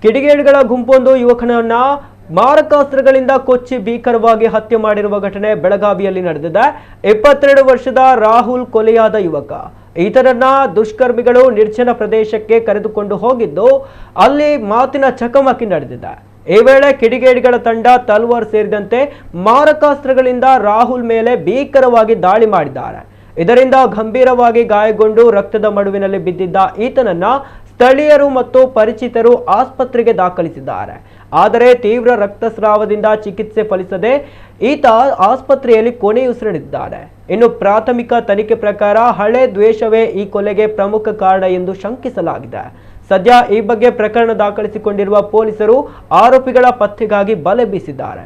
ಕಿಡಿಗೇಡಿಗಳ ಗುಂಪೊಂದು ಯುವಕನನ್ನ ಮಾರಕಾಸ್ತ್ರಗಳಿಂದ ಕೊಚ್ಚಿ ಭೀಕರವಾಗಿ ಹತ್ಯೆ ಮಾಡಿರುವ ಘಟನೆ ಬೆಳಗಾವಿಯಲ್ಲಿ ನಡೆದಿದೆ. 22 ವರ್ಷದ ರಾಹುಲ್ ಕೊಲೆಯಾದ ಯುವಕ. ಈತನನ್ನ ದುಷ್ಕರ್ಮಿಗಳು ನಿರ್ಜನ ಪ್ರದೇಶಕ್ಕೆ ಕರೆದುಕೊಂಡು ಹೋಗಿದ್ದು ಅಲ್ಲಿ ಮಾತಿನ ಚಕಮಕಿ ನಡೆದಿದೆ. ಈ ವೇಳೆ ಕಿಡಿಗೇಡಿಗಳ ತಂಡ ತಲ್ವಾರ್ ಸೇರಿದಂತೆ ಮಾರಕಾಸ್ತ್ರಗಳಿಂದ ರಾಹುಲ್ ಮೇಲೆ ಭೀಕರವಾಗಿ ದಾಳಿ ಮಾಡಿದ್ದಾರೆ. ಇದರಿಂದ ಗಂಭೀರವಾಗಿ ಗಾಯಗೊಂಡು ರಕ್ತದ ಮಡುವಿನಲ್ಲಿ ಬಿದ್ದಿದ್ದ ಈತನನ್ನ ಸ್ಥಳೀಯರು ಮತ್ತು ಪರಿಚಿತರು ಆಸ್ಪತ್ರೆಗೆ ದಾಖಲಿಸಿದ್ದಾರೆ. ಆದರೆ ತೀವ್ರ ರಕ್ತಸ್ರಾವದಿಂದ ಚಿಕಿತ್ಸೆ ಫಲಿಸದೆ ಈತ ಆಸ್ಪತ್ರೆಯಲ್ಲಿ ಕೊನೆಯುಸಿರೆಳಿದಿದ್ದಾನೆ. ಇನ್ನು ಪ್ರಾಥಮಿಕ ತನಿಖೆ ಪ್ರಕಾರ ಹಳೆ ದ್ವೇಷವೇ ಈ ಕೊಲೆಗೆ ಪ್ರಮುಖ ಕಾರಣ ಎಂದು ಶಂಕಿಸಲಾಗಿದೆ. ಸದ್ಯ ಈ ಬಗ್ಗೆ ಪ್ರಕರಣ ದಾಖಲಿಸಿಕೊಂಡಿರುವ ಪೊಲೀಸರು ಆರೋಪಿಗಳ ಪತ್ತೆಗಾಗಿ ಬಲೆ ಬೀಸಿದ್ದಾರೆ.